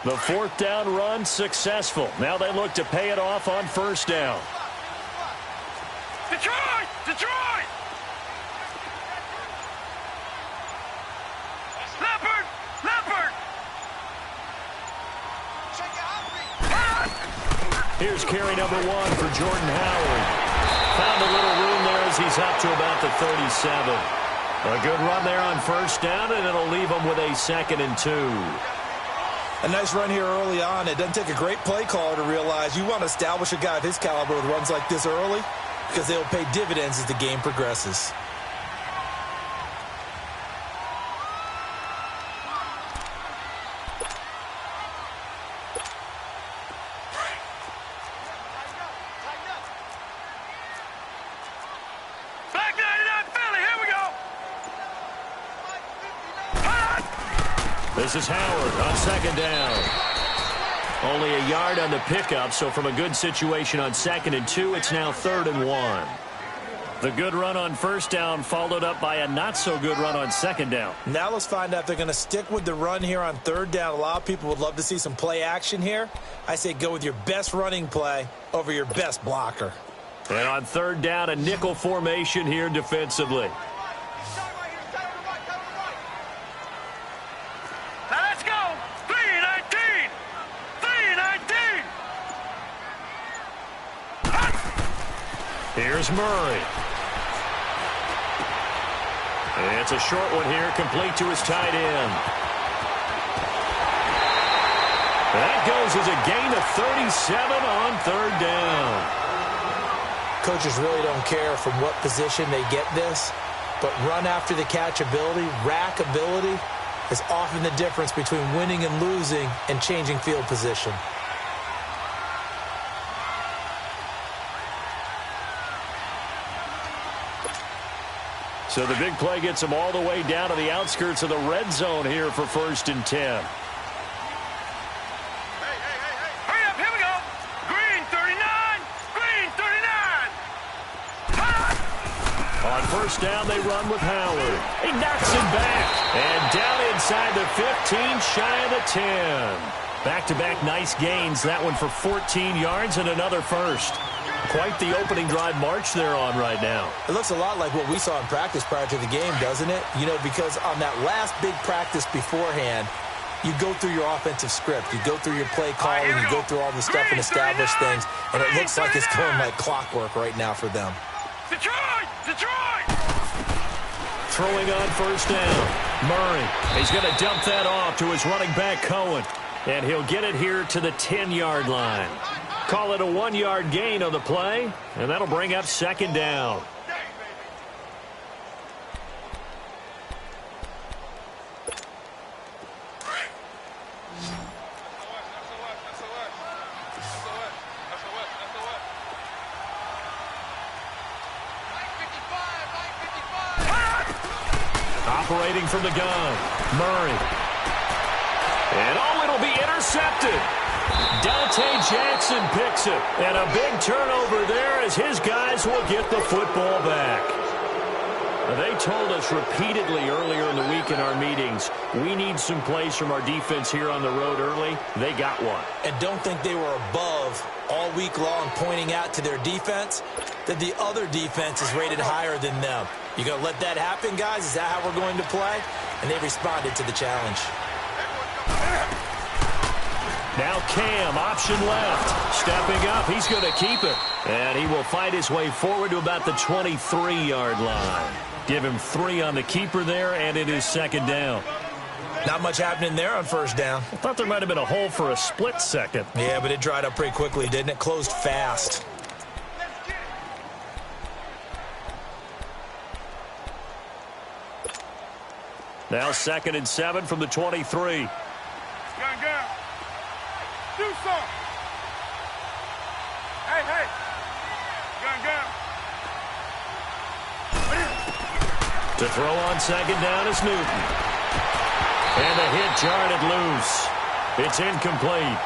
The fourth down run successful. Now they look to pay it off on first down. Detroit! Detroit! Leopard! Leopard! Here's carry number 1 for Jordan Howard. Found a little room there as he's up to about the 37. A good run there on first down, and it'll leave him with a 2nd and 2. A nice run here early on. It doesn't take a great play caller to realize you want to establish a guy of his caliber with runs like this early because they'll pay dividends as the game progresses. This is Howard on 2nd down. Only a yard on the pickup, so from a good situation on 2nd and 2, it's now 3rd and 1. The good run on first down followed up by a not-so-good run on 2nd down. Now let's find out if they're going to stick with the run here on 3rd down. A lot of people would love to see some play action here. I say go with your best running play over your best blocker. And on 3rd down, a nickel formation here defensively. Here's Murray. And it's a short one here, complete to his tight end. That goes as a gain of 37 on 3rd down. Coaches really don't care from what position they get this, but run after the catch ability, rack ability, is often the difference between winning and losing and changing field position. So the big play gets them all the way down to the outskirts of the red zone here for 1st and 10. Hey. Hurry up, here we go. Green 39, green 39. On first down, they run with Howard. He knocks him back. And down inside the 15, shy of the 10. Back-to-back nice gains. That one for 14 yards and another first. Quite the opening drive march they're on right now. It looks a lot like what we saw in practice prior to the game, doesn't it? You know, because on that last big practice beforehand, you go through your offensive script. You go through your play calling. You go through all the stuff and establish things. And it looks like it's going like clockwork right now for them. Detroit! Detroit! Throwing on first down. Murray. He's going to dump that off to his running back, Cohen. And he'll get it here to the 10-yard line. Call it a 1-yard gain on the play, and that'll bring up 2nd down. Operating from the gun, Murray. And it'll be intercepted. Dante Jackson picks it. And a big turnover there as his guys will get the football back. They told us repeatedly earlier in the week in our meetings, we need some plays from our defense here on the road early. They got one. And don't think they were above all week long pointing out to their defense that the other defense is rated higher than them. You going to let that happen, guys? Is that how we're going to play? And they responded to the challenge. Now Cam, option left. Stepping up, he's going to keep it. And he will fight his way forward to about the 23-yard line. Give him 3 on the keeper there, and it is 2nd down. Not much happening there on first down. I thought there might have been a hole for a split second. Yeah, but it dried up pretty quickly, didn't it? Closed fast. Now 2nd and 7 from the 23. Gun. Do something. Hey. Gun. To throw on 2nd down is Newton. And the hit jarred it loose. It's incomplete.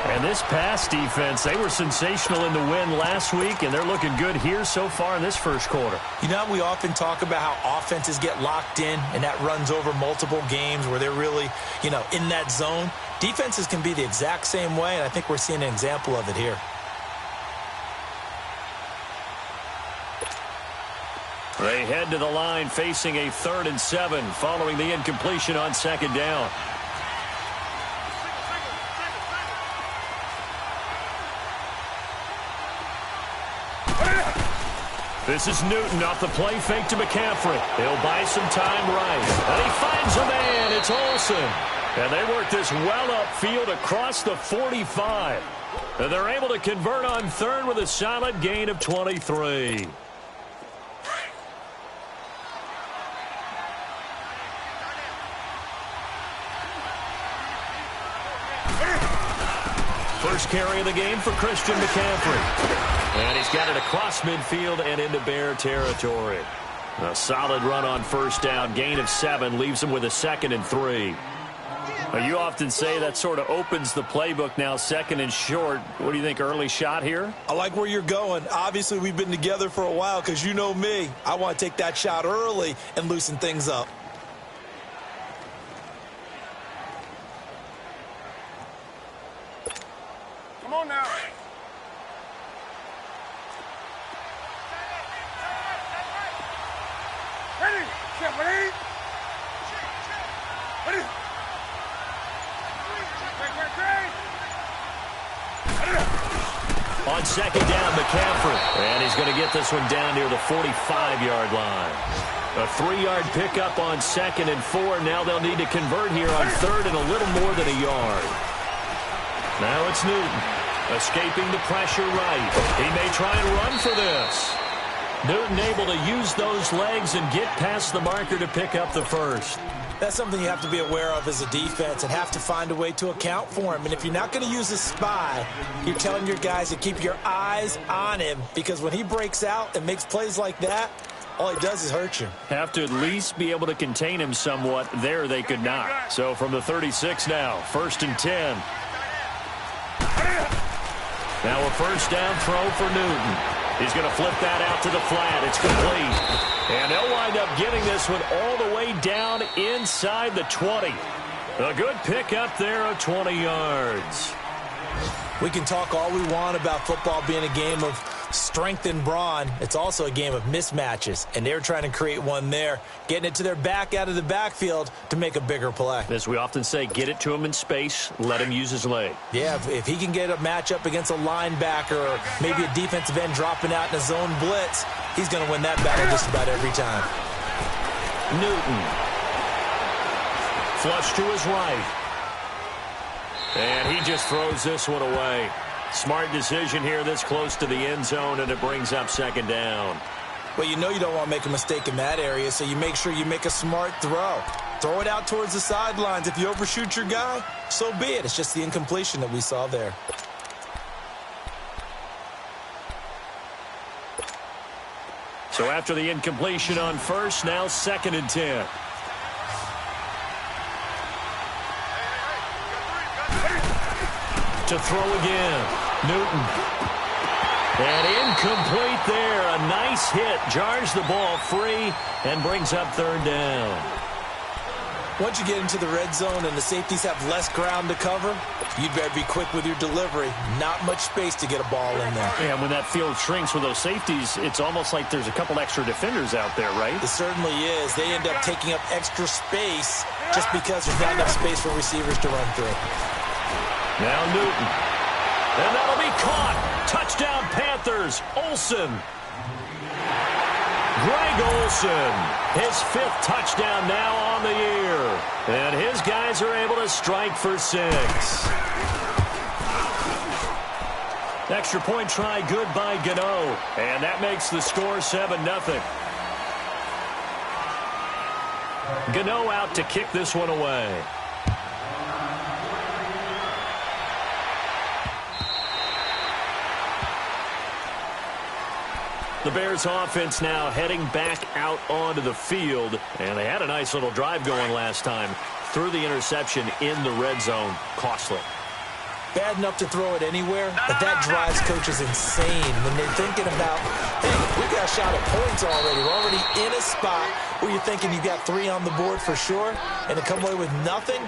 And this pass defense, they were sensational in the win last week, and they're looking good here so far in this first quarter. You know, we often talk about how offenses get locked in, and that runs over multiple games where they're really, in that zone. Defenses can be the exact same way, and I think we're seeing an example of it here. They head to the line facing a 3rd and 7 following the incompletion on 2nd down. This is Newton off the play fake to McCaffrey. He'll buy some time right. And he finds a man. It's Olsen. And they work this well upfield across the 45. And they're able to convert on 3rd with a solid gain of 23. First carry of the game for Christian McCaffrey. And he's got it across midfield and into Bear territory. A solid run on 1st down. Gain of 7 leaves him with a 2nd and 3. You often say that sort of opens the playbook now, 2nd and short. What do you think, early shot here? I like where you're going. Obviously, we've been together for a while because you know me. I want to take that shot early and loosen things up. Come on now. Ready? Check, ready? Ready? On 2nd down, McCaffrey. And he's going to get this one down near the 45-yard line. A 3-yard pickup on 2nd and 4. Now they'll need to convert here on 3rd and a little more than a yard. Now it's Newton. Escaping the pressure right. He may try and run for this. Newton able to use those legs and get past the marker to pick up the 1st. That's something you have to be aware of as a defense and have to find a way to account for him. And if you're not going to use a spy, you're telling your guys to keep your eyes on him, because when he breaks out and makes plays like that, all he does is hurt you. Have to at least be able to contain him somewhat. There they could not. So from the 36 now, 1st and 10. Now a 1st down throw for Newton. He's going to flip that out to the flat. It's complete. And they'll wind up getting this one all the way down inside the 20. A good pickup there of 20 yards. We can talk all we want about football being a game of strength and brawn. It's also a game of mismatches, and they're trying to create one there, getting it to their back out of the backfield to make a bigger play. As we often say, get it to him in space, let him use his leg. Yeah, if he can get a matchup against a linebacker or maybe a defensive end dropping out in a zone blitz, he's going to win that battle just about every time. Newton. Flush to his right. And he just throws this one away. Smart decision here this close to the end zone, and it brings up 2nd down. Well, you know you don't want to make a mistake in that area, so you make sure you make a smart throw. Throw it out towards the sidelines. If you overshoot your guy, so be it. It's just the incompletion that we saw there. So after the incompletion on 1st, now 2nd and 10. To throw again. Newton. And incomplete there. A nice hit. Jars the ball free and brings up 3rd down. Once you get into the red zone and the safeties have less ground to cover, you'd better be quick with your delivery. Not much space to get a ball in there. Yeah, when that field shrinks with those safeties, it's almost like there's a couple extra defenders out there, right? It certainly is. They end up taking up extra space just because there's not enough space for receivers to run through. Now Newton. And that'll be caught. Touchdown Panthers. Olsen. Greg Olsen. His 5th touchdown now on the year. And his guys are able to strike for 6. Extra point try good by Gano. And that makes the score 7-0. Gano out to kick this one away. The Bears offense now heading back out onto the field. And they had a nice little drive going last time. Threw the interception in the red zone. Costly. bad enough to throw it anywhere, but that drives coaches insane when they're thinking about, hey, we got a shot at points already. We're already in a spot where you're thinking you got 3 on the board for sure, and to come away with nothing,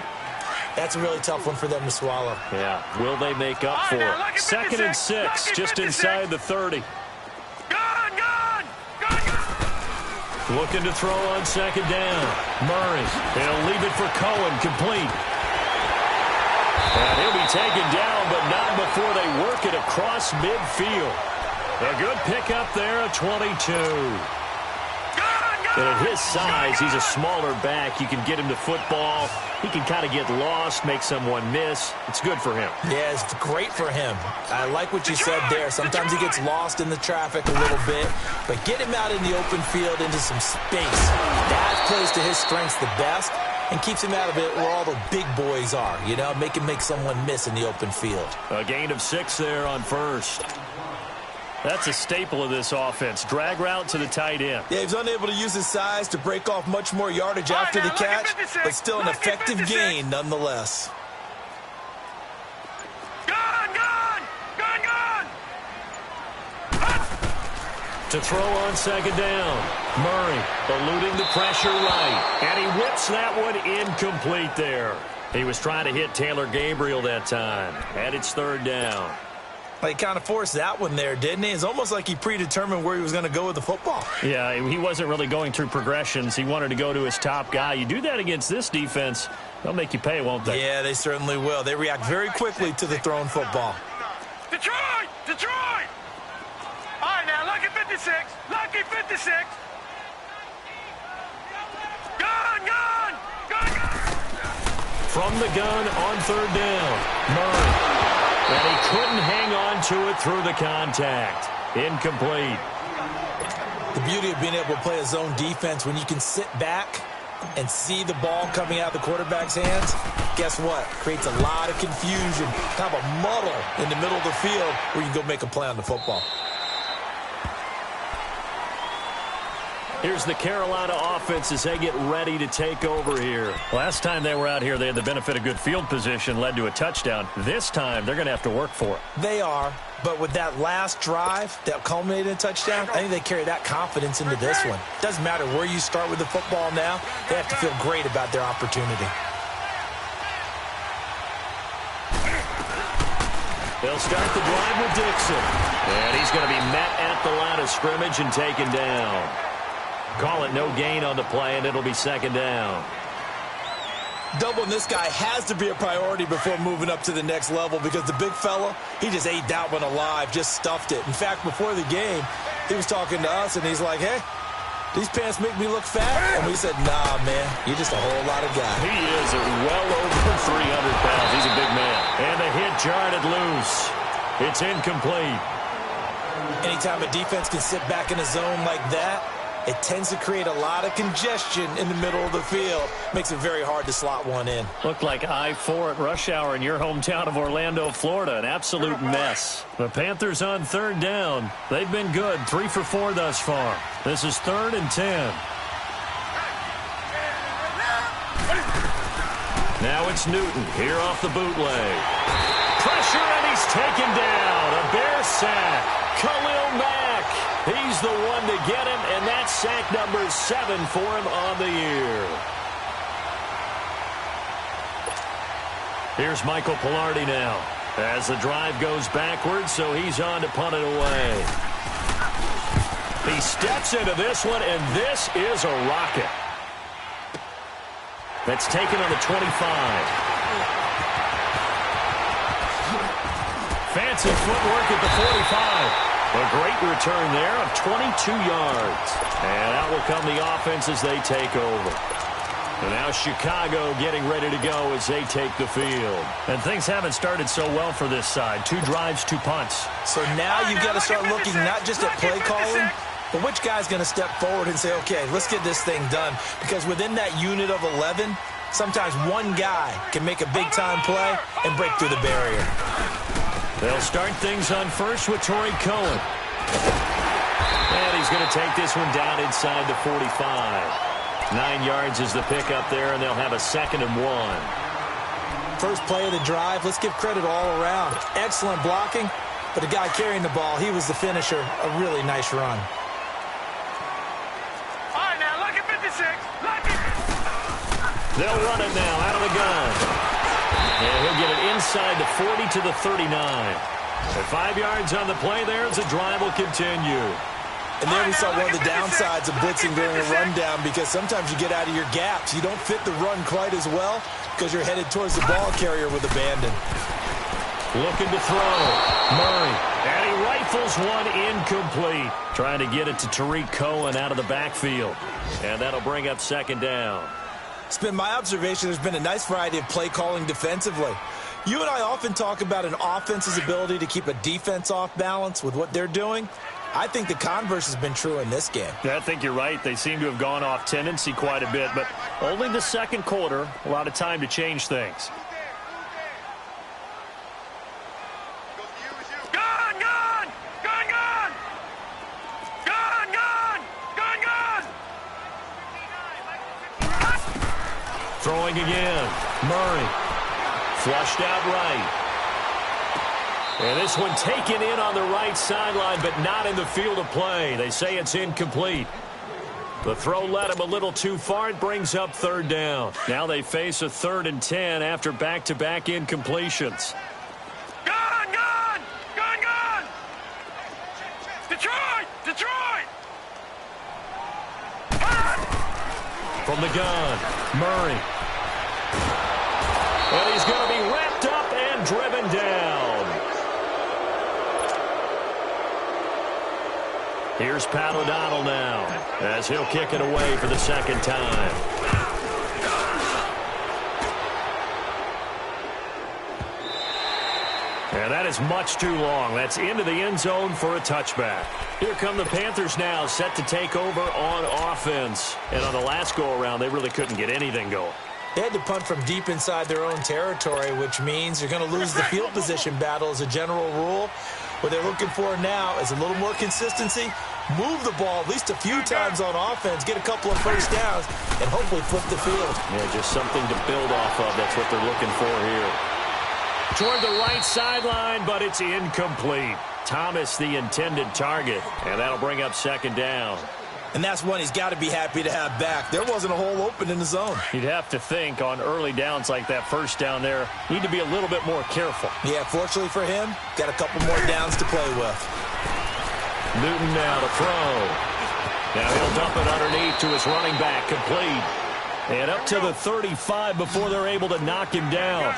that's a really tough one for them to swallow. Yeah, will they make up for it? 2nd and 6, just inside the 30. Looking to throw on 2nd down. Murray, he'll leave it for Cohen, complete. And he'll be taken down, but not before they work it across midfield. A good pickup there, a 22. And at his size, he's a smaller back. You can get him to football. He can kind of get lost, make someone miss. It's good for him. Yeah, it's great for him. I like what you said there. Sometimes he gets lost in the traffic a little bit, but get him out in the open field into some space. That plays to his strengths the best and keeps him out of it where all the big boys are, you know, make him make someone miss in the open field. A gain of 6 there on 1st. That's a staple of this offense. Drag route to the tight end. Yeah, he's unable to use his size to break off much more yardage after the catch, but still an effective gain nonetheless. To throw on 2nd down. Murray eluding the pressure right. And he whips that one incomplete there. He was trying to hit Taylor Gabriel that time. And it's 3rd down. He kind of forced that one there, didn't he? It's almost like he predetermined where he was going to go with the football. Yeah, he wasn't really going through progressions. He wanted to go to his top guy. You do that against this defense, they'll make you pay, won't they? Yeah, they certainly will. They react very quickly to the thrown football. Detroit! Detroit! All right, now, lucky 56. Lucky 56. Gun! From the gun on 3rd down. Murray. And he couldn't hang on to it through the contact. Incomplete. The beauty of being able to play a zone defense when you can sit back and see the ball coming out of the quarterback's hands, guess what? Creates a lot of confusion, kind of a muddle in the middle of the field where you can go make a play on the football. Here's the Carolina offense as they get ready to take over here. Last time they were out here, they had the benefit of good field position, led to a touchdown. This time, they're going to have to work for it. They are, but with that last drive that culminated in a touchdown, I think they carry that confidence into this one. Doesn't matter where you start with the football now, they have to feel great about their opportunity. They'll start the drive with Dixon. And he's going to be met at the line of scrimmage and taken down. Call it no gain on the play, and it'll be 2nd down. Doubling this guy has to be a priority before moving up to the next level because the big fella, he just ate that one alive, just stuffed it. In fact, before the game, he was talking to us, and he's like, hey, these pants make me look fat? And we said, nah, man, you're just a whole lot of guy. He is well over 300 pounds. He's a big man. And the hit jarred it loose. It's incomplete. Anytime a defense can sit back in a zone like that, it tends to create a lot of congestion in the middle of the field. Makes it very hard to slot one in. Looked like I-4 at rush hour in your hometown of Orlando, Florida. An absolute mess. The Panthers on 3rd down. They've been good. 3 for 4 thus far. This is 3rd and 10. Now it's Newton here off the bootleg. Pressure, and he's taken down. A Bear sack. Khalil Mack. He's the one to get him, and that's sack number 7 for him on the year. Here's Michael Pilardi now as the drive goes backwards, so he's on to punt it away. He steps into this one, and this is a rocket. That's taken on the 25. Fancy footwork at the 45. A great return there of 22 yards. And out will come the offense as they take over. And now Chicago getting ready to go as they take the field. And things haven't started so well for this side. 2 drives, 2 punts. So now you've got to start looking not just at play calling, but which guy's going to step forward and say, okay, let's get this thing done. Because within that unit of 11, sometimes one guy can make a big-time play and break through the barrier. They'll start things on first with Torrey Cohen. And he's going to take this one down inside the 45. 9 yards is the pickup there, and they'll have a 2nd and 1. first play of the drive. Let's give credit all around. Excellent blocking, but the guy carrying the ball, he was the finisher. A really nice run. All right, now, look at 56. Look at... They'll run it now out of the gun. And he'll get it inside the 40 to the 39. At 5 yards on the play there as the drive will continue. And there we saw one of the downsides of blitzing during a rundown, because sometimes you get out of your gaps. You don't fit the run quite as well because you're headed towards the ball carrier with abandon. Looking to throw. Murray. And he rifles one incomplete. Trying to get it to Tariq Cohen out of the backfield. And that'll bring up second down. It's been my observation there's been a nice variety of play calling defensively. You and I often talk about an offense's ability to keep a defense off balance with what they're doing. I think the converse has been true in this game. Yeah, I think you're right. They seem to have gone off tendency quite a bit, but only the second quarter, a lot of time to change things. Gun, gun! Gun, gun! Gun, gun! Gun, gun! Throwing again. Murray. Flushed out right. And this one taken in on the right sideline, but not in the field of play. They say it's incomplete. The throw led him a little too far. It brings up third down. Now they face a 3rd and 10 after back-to-back incompletions. Gun, gun! Gun, gun! Detroit! Detroit! From the gun, Murray. And he's going to be wrapped up and driven down. Here's Pat O'Donnell now as he'll kick it away for the second time. And that is much too long. That's into the end zone for a touchback. Here come the Panthers now, set to take over on offense. And on the last go-around, they really couldn't get anything going. They had to punt from deep inside their own territory, which means you're going to lose the field position battle as a general rule. What they're looking for now is a little more consistency, move the ball at least a few times on offense, get a couple of first downs, and hopefully flip the field. Yeah, just something to build off of. That's what they're looking for here. Toward the right sideline, but it's incomplete. Thomas, the intended target, and that'll bring up second down. And that's one he's got to be happy to have back. There wasn't a hole open in the zone. You'd have to think on early downs like that first down there, need to be a little bit more careful. Yeah, fortunately for him, got a couple more downs to play with. Newton now to throw. Now he'll dump it underneath to his running back, complete. And up to the 35 before they're able to knock him down.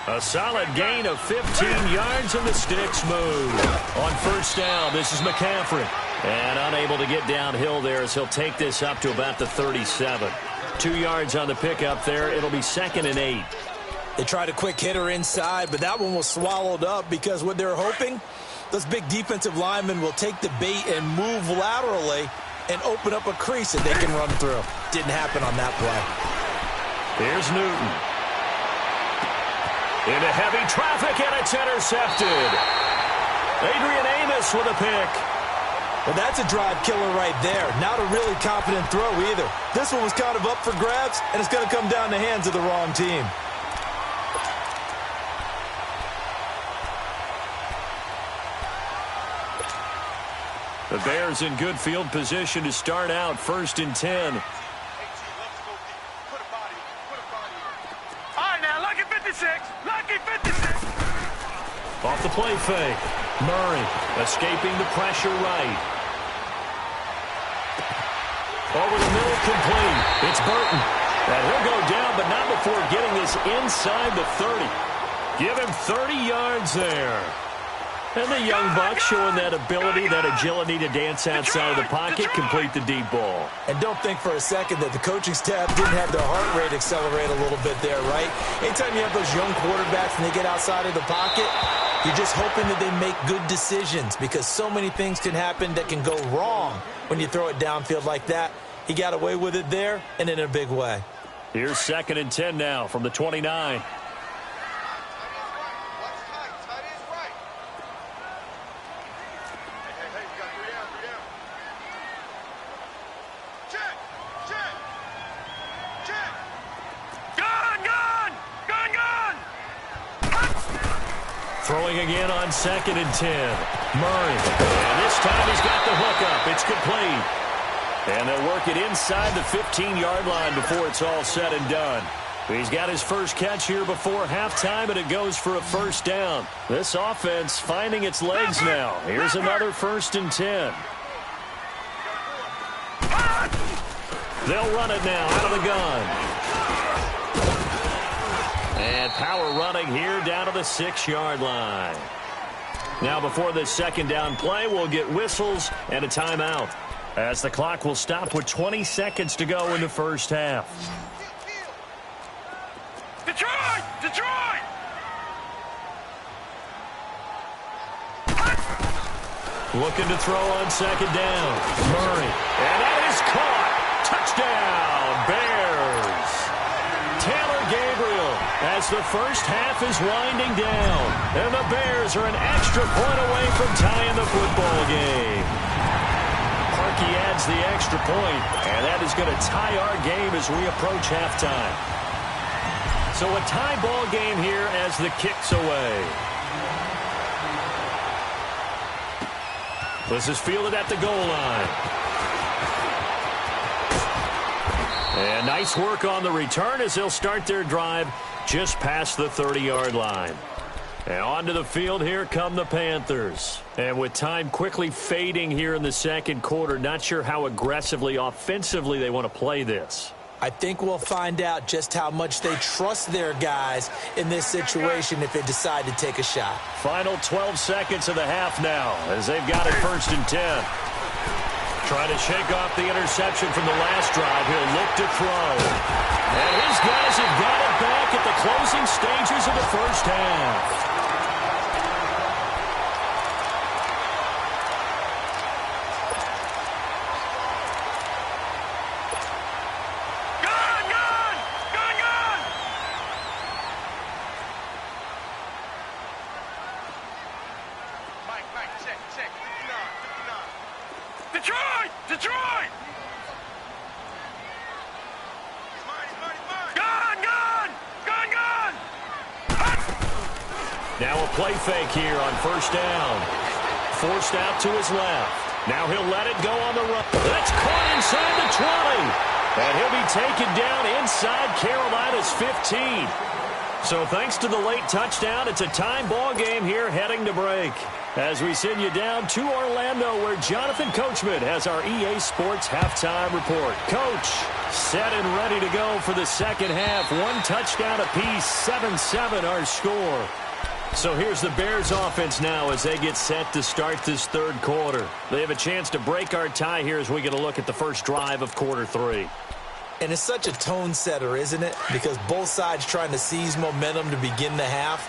A solid gain of 15 yards, and the sticks move. On first down, this is McCaffrey. And unable to get downhill there as he'll take this up to about the 37. 2 yards on the pickup there. It'll be 2nd and 8. They tried a quick hitter inside, but that one was swallowed up because what they're hoping, those big defensive linemen will take the bait and move laterally and open up a crease that they can run through. Didn't happen on that play. Here's Newton. Into heavy traffic, and it's intercepted. Adrian Amos with a pick. Well, that's a drive killer right there. Not a really confident throw either. This one was kind of up for grabs, and it's going to come down the hands of the wrong team. The Bears in good field position to start out 1st and 10. All right, now, lucky 56. Lucky 56. Off the play fake. Murray escaping the pressure right. Over the middle, complete. It's Burton. And he'll go down, but not before getting this inside the 30. Give him 30 yards there. And the young buck showing that ability, that agility to dance outside of the pocket, complete the deep ball. And don't think for a second that the coaching staff didn't have their heart rate accelerate a little bit there, right? Anytime you have those young quarterbacks and they get outside of the pocket, you're just hoping that they make good decisions because so many things can happen that can go wrong when you throw it downfield like that. He got away with it there and in a big way. Here's 2nd and 10 now from the 29. Throwing again on 2nd and 10. Murray. And this time he's got the hookup. It's complete. And they'll work it inside the 15-yard line before it's all said and done. He's got his first catch here before halftime, and it goes for a first down. This offense finding its legs now. Here's another 1st and 10. They'll run it now out of the gun. And power running here down to the 6-yard line. Now before this second down play, we'll get whistles and a timeout, as the clock will stop with 20 seconds to go in the first half. Detroit! Detroit! Looking to throw on 2nd down. Murray. And that is caught. Touchdown, Bears. Taylor Gabriel as the first half is winding down. And the Bears are an extra point away from tying the football game. Parkey adds the extra point, and that is going to tie our game as we approach halftime. So a tie ball game here as the kick's away. This is fielded at the goal line. And nice work on the return as they'll start their drive just past the 30-yard line. And onto the field here come the Panthers. And with time quickly fading here in the second quarter, not sure how aggressively, offensively they want to play this. I think we'll find out just how much they trust their guys in this situation if they decide to take a shot. Final 12 seconds of the half now as they've got it 1st and 10. Trying to shake off the interception from the last drive. He'll look to throw. And his guys have got it back at the closing stages of the first half. Detroit! Detroit! Gun! Gun! Gun! Gun! Now a play fake here on 1st down. Forced out to his left. Now he'll let it go on the run. That's caught inside the 20. And he'll be taken down inside Carolina's 15. So thanks to the late touchdown, it's a time ball game here heading to break. As we send you down to Orlando, where Jonathan Coachman has our EA Sports halftime report. Coach, set and ready to go for the second half. One touchdown apiece, 7-7 our score. So here's the Bears offense now as they get set to start this third quarter. They have a chance to break our tie here as we get a look at the first drive of quarter 3. And it's such a tone setter, isn't it? Because both sides trying to seize momentum to begin the half.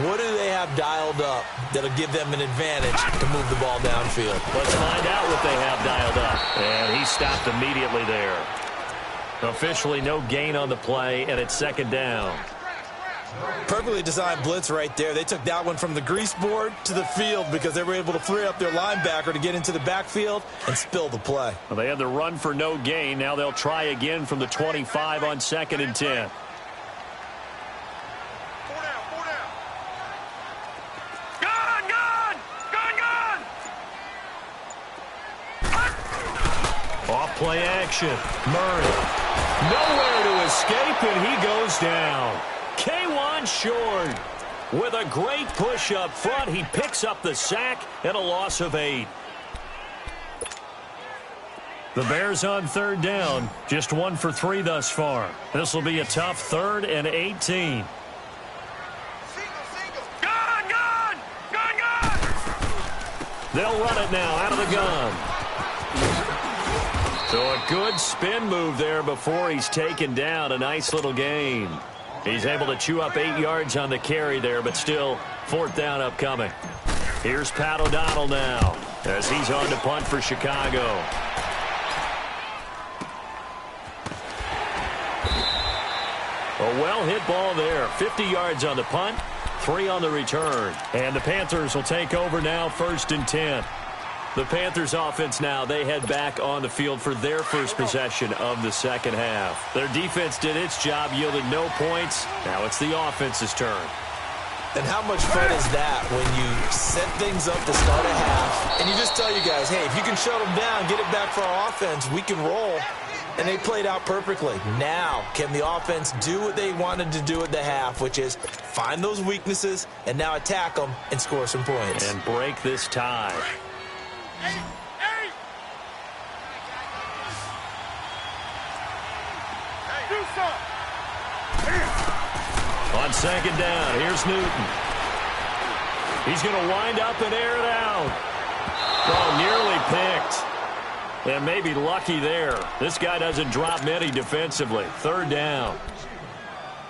What do they have dialed up that'll give them an advantage to move the ball downfield? Let's find out what they have dialed up. And he stopped immediately there. Officially no gain on the play, and it's 2nd down. Perfectly designed blitz right there. They took that one from the grease board to the field because they were able to free up their linebacker to get into the backfield and spill the play. Well, they had the run for no gain. Now they'll try again from the 25 on 2nd and 10. Off-play action. Murray. Nowhere to escape, and he goes down. K1 short. With a great push up front, he picks up the sack and a loss of 8. The Bears on 3rd down. Just 1 for 3 thus far. This will be a tough 3rd and 18. Gun! Gun! Gun! Gun! They'll run it now out of the gun. So a good spin move there before he's taken down. A nice little gain. He's able to chew up 8 yards on the carry there, but still 4th down upcoming. Here's Pat O'Donnell now as he's on to punt for Chicago. A well-hit ball there. 50 yards on the punt, 3 on the return. And the Panthers will take over now 1st and 10. The Panthers offense now, they head back on the field for their first possession of the second half. Their defense did its job, yielded no points. Now it's the offense's turn. And how much fun is that when you set things up to start a half, and you just tell you guys, hey, if you can shut them down, get it back for our offense, we can roll. And they played out perfectly. Now, can the offense do what they wanted to do at the half, which is find those weaknesses and now attack them and score some points. And break this tie. On second down, here's Newton. He's going to wind up and air it out. Oh, nearly picked. And maybe lucky there. This guy doesn't drop many defensively. Third down.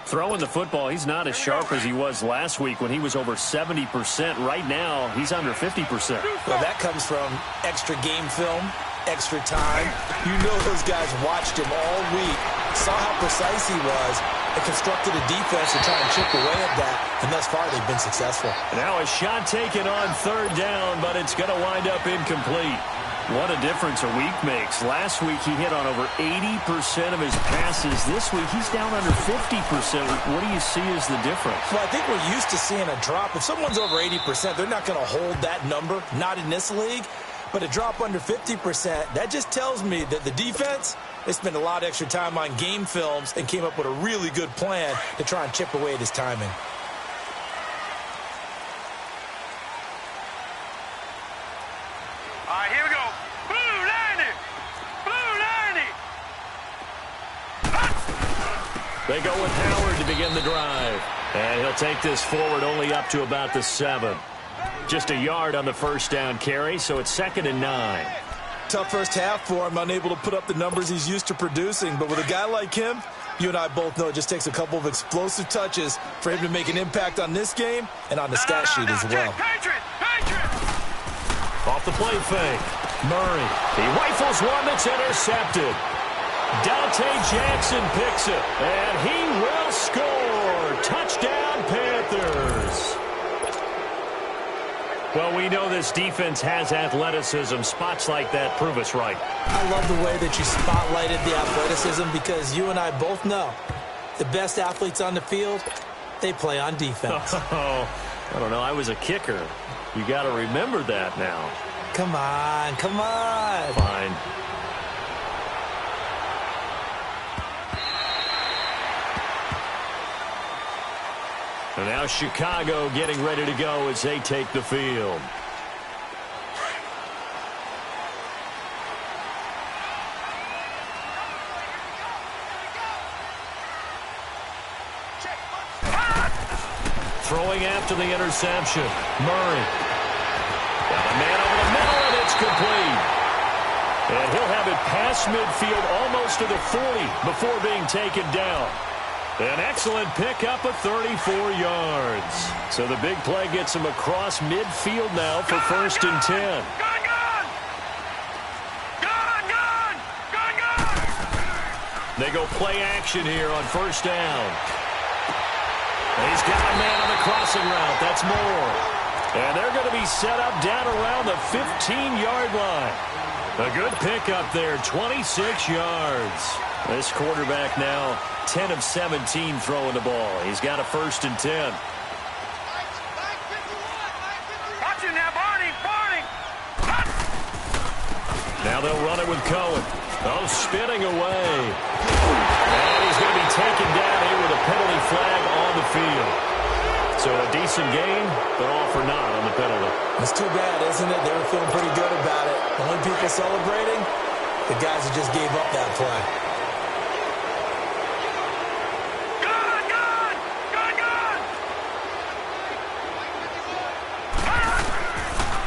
Throwing the football, he's not as sharp as he was last week when he was over 70%. Right now, he's under 50%. Well, that comes from extra game film, extra time. You know those guys watched him all week, saw how precise he was, and constructed a defense to try and chip away at that. And thus far, they've been successful. Now a shot taken on third down, but it's going to wind up incomplete. What a difference a week makes. Last week, he hit on over 80% of his passes. This week, he's down under 50%. What do you see as the difference? Well, I think we're used to seeing a drop. If someone's over 80%, they're not going to hold that number, not in this league. But a drop under 50%, that just tells me that the defense, they spent a lot of extra time on game films and came up with a really good plan to try and chip away at his timing. All right, here we go. Blue 90. Blue 90. They go with Howard to begin the drive. And he'll take this forward only up to about the 7. Just a yard on the first down carry, so it's 2nd and 9. Tough first half for him, unable to put up the numbers he's used to producing. But with a guy like him, you and I both know it just takes a couple of explosive touches for him to make an impact on this game and on the stat sheet as well. Patriot. Off the play fake. Murray. He rifles one that's intercepted. Dante Jackson picks it, and he will score. Touchdown, Panthers. Well, we know this defense has athleticism. Spots like that prove us right. I love the way that you spotlighted the athleticism because you and I both know the best athletes on the field, they play on defense. Oh, I don't know. I was a kicker. You got to remember that now. Come on. Fine. And now Chicago getting ready to go as they take the field. Throwing after the interception. Murray. Got a man over the middle, and it's complete. And he'll have it past midfield almost to the 40 before being taken down. An excellent pickup of 34 yards. So the big play gets him across midfield now for 1st and 10. They go play action here on 1st down. And he's got a man on the crossing route. That's Moore. And they're going to be set up down around the 15-yard line. A good pickup there, 26 yards. This quarterback now 10 of 17 throwing the ball. He's got a 1st and 10. Watch it now, Barney. Now they'll run it with Cohen. Oh, spinning away. And he's going to be taken down here with a penalty flag on the field. So a decent gain, but all for naught on the penalty. It's too bad, isn't it? They were feeling pretty good about it. The only people celebrating, the guys who just gave up that play.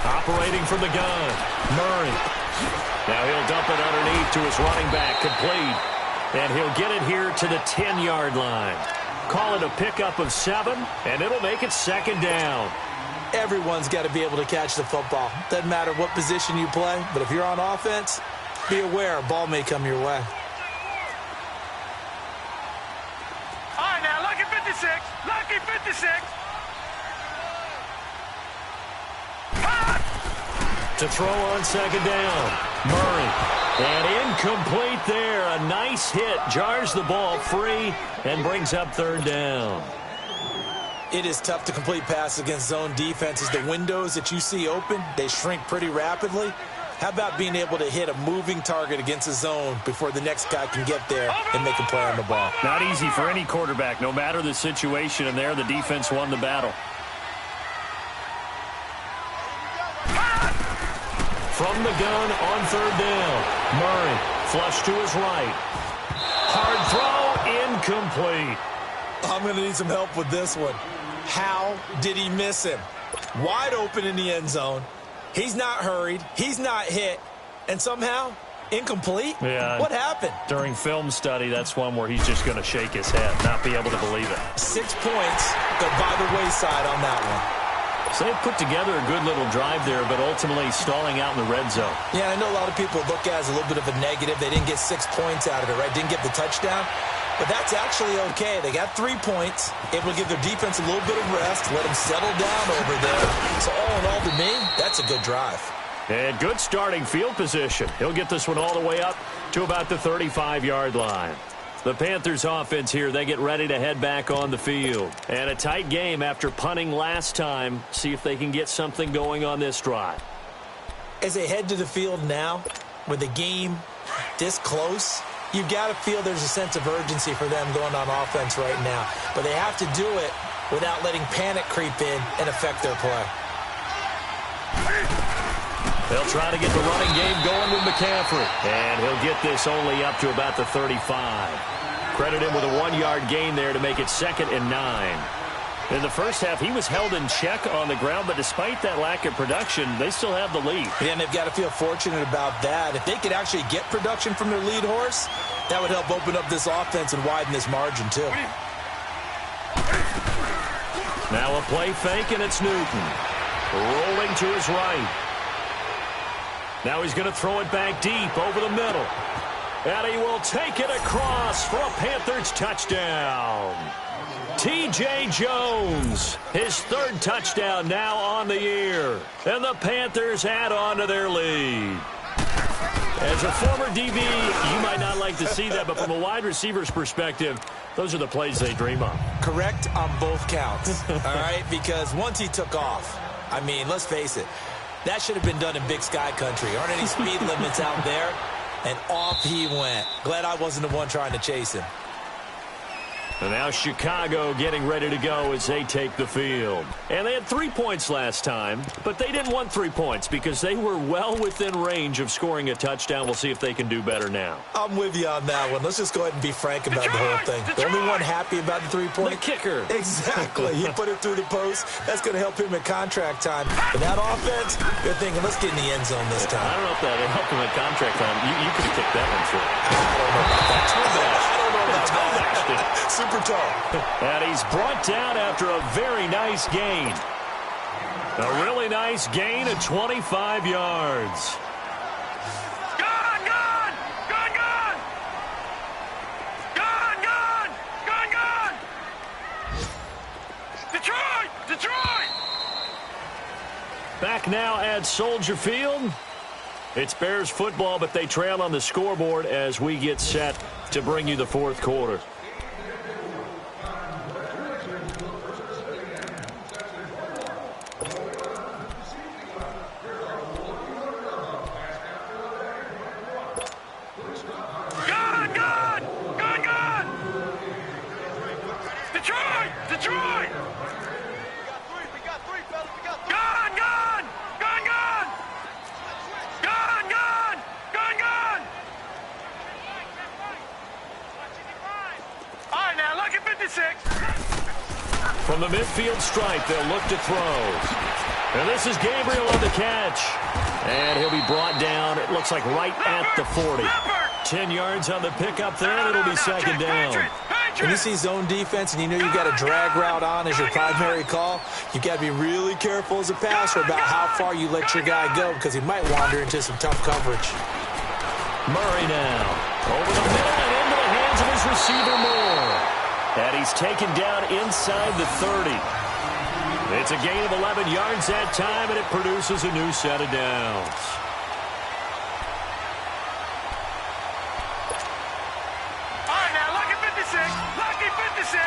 Operating from the gun, Murray. Now he'll dump it underneath to his running back, complete. And he'll get it here to the 10-yard line. Call it a pickup of 7, and it'll make it 2nd down. Everyone's got to be able to catch the football. Doesn't matter what position you play, but if you're on offense, be aware a ball may come your way. All right, now, lucky 56. Lucky 56. To throw on 2nd down, Murray. And incomplete there. A nice hit. Jars the ball free and brings up 3rd down. It is tough to complete passes against zone defenses. The windows that you see open, they shrink pretty rapidly. How about being able to hit a moving target against a zone before the next guy can get there and make a play on the ball? Not easy for any quarterback, no matter the situation, and there the defense won the battle. From the gun on third down, Murray flush to his right. Hard throw, incomplete. I'm going to need some help with this one. How did he miss him? Wide open in the end zone. He's not hurried. He's not hit. And somehow, incomplete? Yeah. What happened? During film study, that's one where he's just going to shake his head, not be able to believe it. 6 points go by the wayside on that one. So they put together a good little drive there, but ultimately stalling out in the red zone. Yeah, I know a lot of people look at it as a little bit of a negative. They didn't get 6 points out of it, right? Didn't get the touchdown. But that's actually okay. They got 3 points, able to give their defense a little bit of rest, let them settle down over there. So all in all, to me, that's a good drive. And good starting field position. He'll get this one all the way up to about the 35-yard line. The Panthers offense here, they get ready to head back on the field. And a tight game after punting last time. See if they can get something going on this drive. As they head to the field now, with the game this close, you've got to feel there's a sense of urgency for them going on offense right now. But they have to do it without letting panic creep in and affect their play. They'll try to get the running game going with McCaffrey. And he'll get this only up to about the 35. Credit him with a 1-yard gain there to make it 2nd and 9. In the first half, he was held in check on the ground, but despite that lack of production, they still have the lead. Yeah, and they've got to feel fortunate about that. If they could actually get production from their lead horse, that would help open up this offense and widen this margin, too. Now a play fake, and it's Newton. Rolling to his right. Now he's going to throw it back deep over the middle. And he will take it across for a Panthers touchdown. T.J. Jones, his 3rd touchdown now on the year. And the Panthers add on to their lead. As a former DB, you might not like to see that, but from a wide receiver's perspective, those are the plays they dream of. Correct on both counts, all right? Because once he took off, I mean, let's face it, that should have been done in Big Sky country. Aren't any speed limits out there? And off he went. Glad I wasn't the one trying to chase him. And now Chicago getting ready to go as they take the field. And they had 3 points last time, but they didn't want 3 points because they were well within range of scoring a touchdown. We'll see if they can do better now. I'm with you on that one. Let's just go ahead and be frank about the whole thing. The only one happy about the 3-point? The kicker. Exactly. He put it through the post. That's going to help him at contract time. But that offense, you're thinking, let's get in the end zone this time. I don't know if that helped him at contract time. You could have kicked that one through. I don't know about that. Toe bash. I don't know about that. Super tall. And he's brought down after a very nice gain. A really nice gain of 25 yards. Gone, gone! Gone, gone! Gone, gone! Gone, gone! Detroit! Detroit! Back now at Soldier Field. It's Bears football, but they trail on the scoreboard as we get set to bring you the 4th quarter. Gone, gone! Gone, gone! Detroit! Detroit! We got three, fellas. We got three. Gone, gone! Gone, gone! Gone, gone! Gone, gone! All right, now, look at 56. From the midfield stripe, they'll look to throw. And this is Gabriel on the catch. And he'll be brought down, it looks like right at the 40. 10 yards on the pickup there, and it'll be 2nd down. When you see zone defense and you know you've got a drag route on as your primary call, you've got to be really careful as a passer about how far you let your guy go because he might wander into some tough coverage. Murray now. Over the middle and into the hands of his receiver Moore. And he's taken down inside the 30. It's a gain of 11 yards that time, and it produces a new set of downs. All right, now, look at 56. Lucky 56.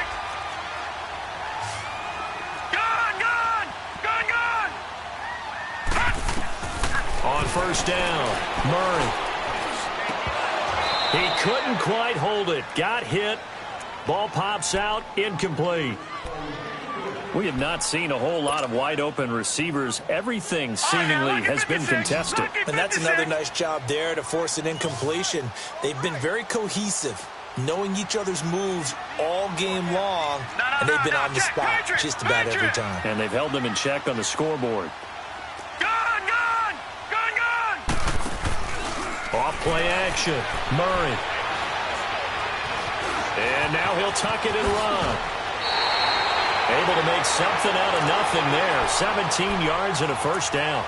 first down. Murray. He couldn't quite hold it. Got hit. Ball pops out. Incomplete. We have not seen a whole lot of wide-open receivers. Everything seemingly has been contested. And that's another nice job there to force an incompletion. They've been very cohesive, knowing each other's moves all game long, and they've been on the spot just about every time. And they've held them in check on the scoreboard. Gone! Off-play action. Murray. And now he'll tuck it and run. Able to make something out of nothing there. 17 yards and a first down.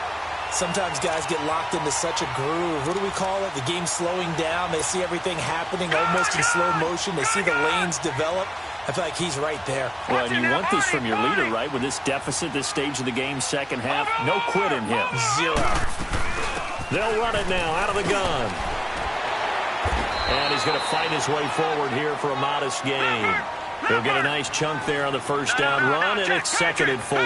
Sometimes guys get locked into such a groove. What do we call it? The game's slowing down. They see everything happening almost in slow motion. They see the lanes develop. I feel like he's right there. Well, and you want this from your leader, right? With this deficit, this stage of the game, second half, no quit in him. Zero. They'll run it now out of the gun. And he's going to fight his way forward here for a modest gain. He'll get a nice chunk there on the first down run, and it's second and 4.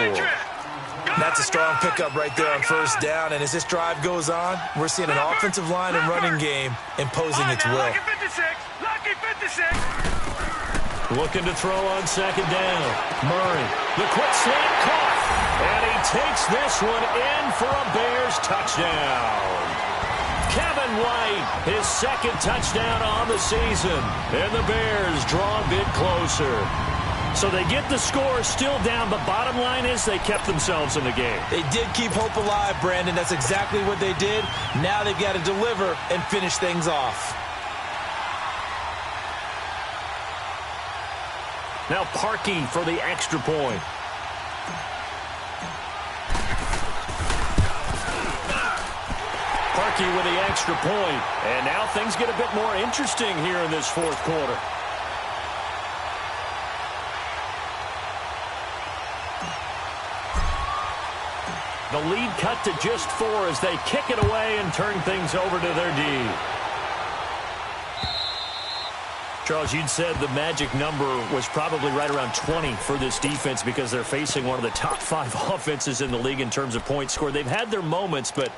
That's a strong pickup right there on first down. And as this drive goes on, we're seeing an offensive line and running game imposing its will. Lucky 56. Looking to throw on second down. Murray, the quick slant caught. And he takes this one in for a Bears touchdown. Kevin White, his second touchdown on the season. And the Bears draw a bit closer. So they get the score still down, but bottom line is they kept themselves in the game. They did keep hope alive, Brandon. That's exactly what they did. Now they've got to deliver and finish things off. Now Parkey for the extra point. Parkey with the extra point. And now things get a bit more interesting here in this fourth quarter. The lead cut to just 4 as they kick it away and turn things over to their D. Charles, you'd said the magic number was probably right around 20 for this defense because they're facing one of the top 5 offenses in the league in terms of points scored. They've had their moments, but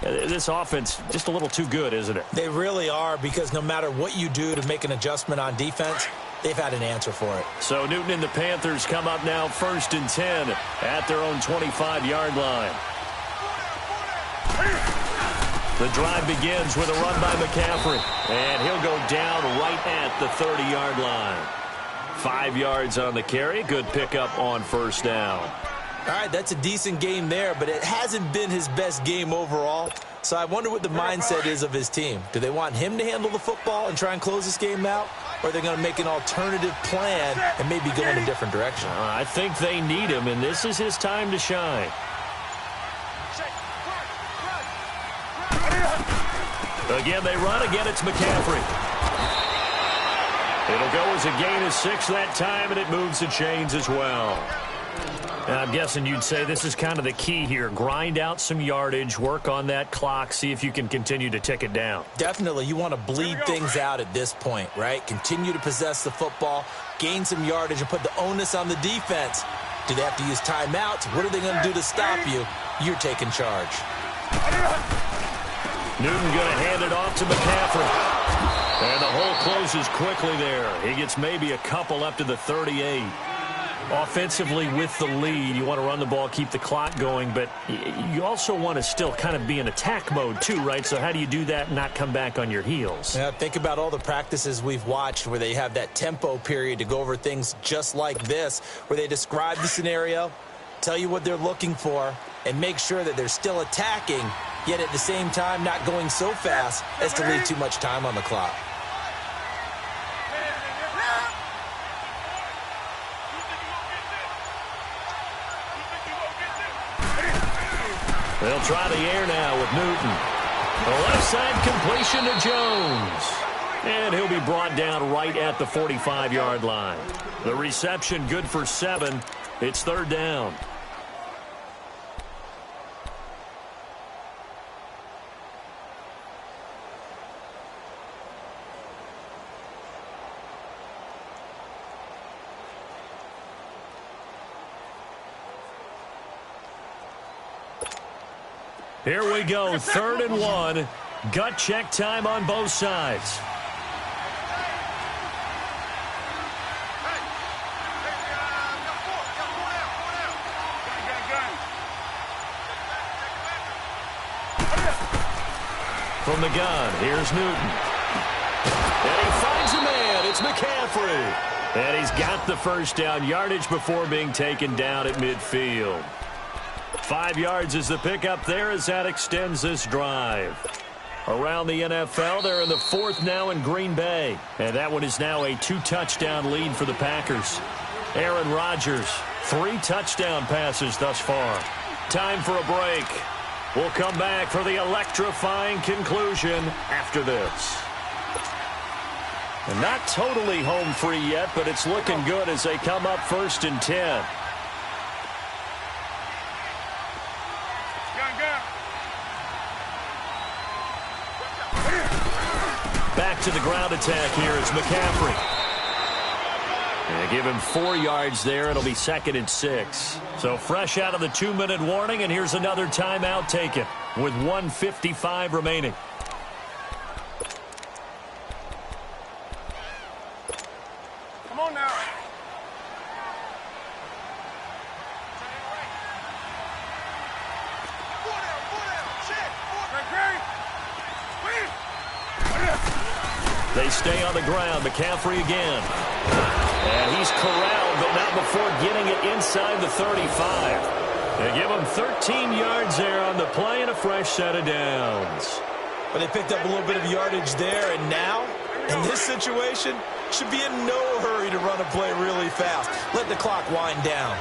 this offense just a little too good, isn't it? They really are, because no matter what you do to make an adjustment on defense, they've had an answer for it. So Newton and the Panthers come up now 1st and 10 at their own 25-yard line. The drive begins with a run by McCaffrey, and he'll go down right at the 30-yard line. 5 yards on the carry. Good pickup on first down. All right, that's a decent game there, but it hasn't been his best game overall. So I wonder what the mindset is of his team. Do they want him to handle the football and try and close this game out? Or are they going to make an alternative plan and maybe go in a different direction? I think they need him, and this is his time to shine. Again, they run. Again, it's McCaffrey. It'll go as a gain of 6 that time, and it moves the chains as well. Now, I'm guessing you'd say this is kind of the key here. Grind out some yardage, work on that clock, see if you can continue to tick it down. Definitely. You want to bleed things out at this point, right? Continue to possess the football, gain some yardage, and put the onus on the defense. Do they have to use timeouts? What are they going to do to stop you? You're taking charge. Newton going to hand it off to McCaffrey. And the hole closes quickly there. He gets maybe a couple up to the 38. Offensively with the lead, you want to run the ball, keep the clock going, but you also want to still kind of be in attack mode too, right? So how do you do that and not come back on your heels? Yeah, think about all the practices we've watched where they have that tempo period to go over things just like this, where they describe the scenario, tell you what they're looking for, and make sure that they're still attacking, yet at the same time not going so fast as to leave too much time on the clock. They'll try the air now with Newton. The left side completion to Jones. And he'll be brought down right at the 45-yard line. The reception good for 7. It's 3rd down. Here we go, 3rd and 1. Gut check time on both sides. From the gun, here's Newton. And he finds a man. It's McCaffrey. And he's got the first down yardage before being taken down at midfield. 5 yards is the pickup there as that extends this drive. Around the NFL, they're in the 4th now in Green Bay. And that one is now a 2-touchdown lead for the Packers. Aaron Rodgers, 3 touchdown passes thus far. Time for a break. We'll come back for the electrifying conclusion after this. And not totally home free yet, but it's looking good as they come up 1st and 10. Back to the ground attack here is McCaffrey. And give him 4 yards there. It'll be 2nd and 6. So fresh out of the 2-minute warning, and here's another timeout taken with 1:55 remaining. Come on now. They stay on the ground. McCaffrey again. And he's corralled, but not before getting it inside the 35. They give him 13 yards there on the play and a fresh set of downs. But they picked up a little bit of yardage there, and now, in this situation, should be in no hurry to run a play really fast. Let the clock wind down.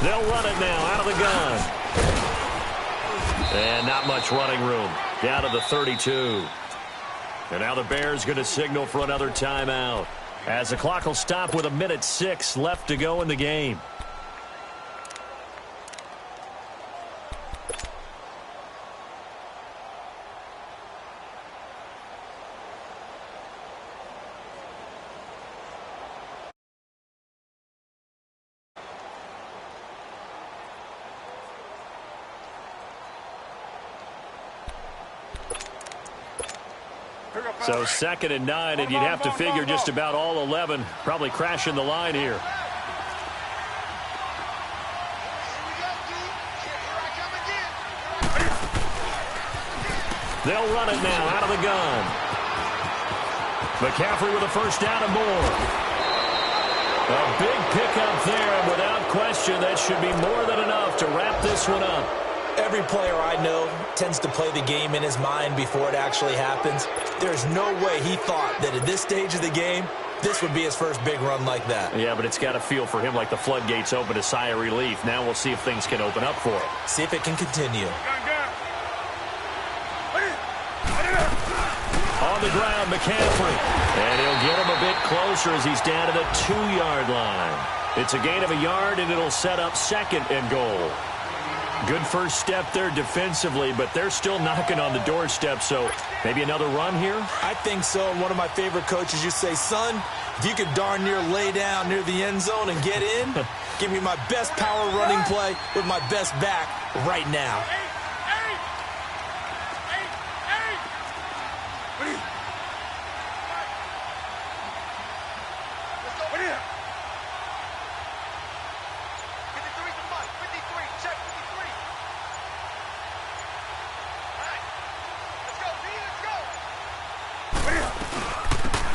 They'll run it now out of the gun. And not much running room. Down to the 32. And now the Bears going to signal for another timeout, as the clock will stop with 1:06 left to go in the game. So 2nd and 9, and you'd have to figure just about all 11 probably crashing the line here. They'll run it now out of the gun. McCaffrey with a first down and more. A big pickup there, and without question, that should be more than enough to wrap this one up. Every player I know tends to play the game in his mind before it actually happens. There's no way he thought that at this stage of the game, this would be his first big run like that. Yeah, but it's got to feel for him like the floodgates open, a sigh of relief. Now we'll see if things can open up for him. See if it can continue. On the ground, McCaffrey. And he'll get him a bit closer as he's down to the 2-yard line. It's a gain of a yard, and it'll set up 2nd and goal. Good first step there defensively, but they're still knocking on the doorstep, so maybe another run here? I think so. And one of my favorite coaches used to say, son, if you could darn near lay down near the end zone and get in, give me my best power running play with my best back right now.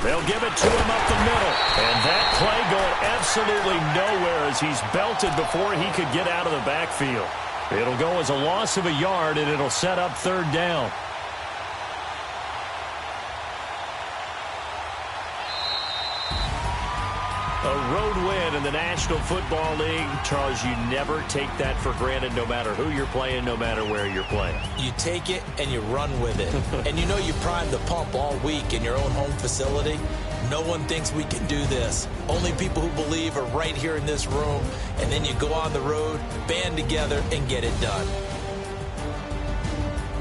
They'll give it to him up the middle. And that play going absolutely nowhere as he's belted before he could get out of the backfield. It'll go as a loss of a yard, and it'll set up 3rd down. A road win in the National Football League, Charles, you never take that for granted no matter who you're playing, no matter where you're playing. You take it and you run with it. And you know you primed the pump all week in your own home facility. No one thinks we can do this. Only people who believe are right here in this room. And then you go on the road, band together, and get it done.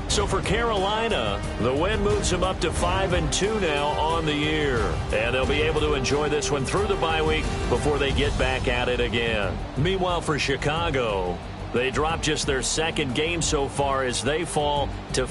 So for Carolina, the win moves them up to 5-2 now on the year. And they'll be able to enjoy this one through the bye week before they get back at it again. Meanwhile, for Chicago, they dropped just their second game so far as they fall to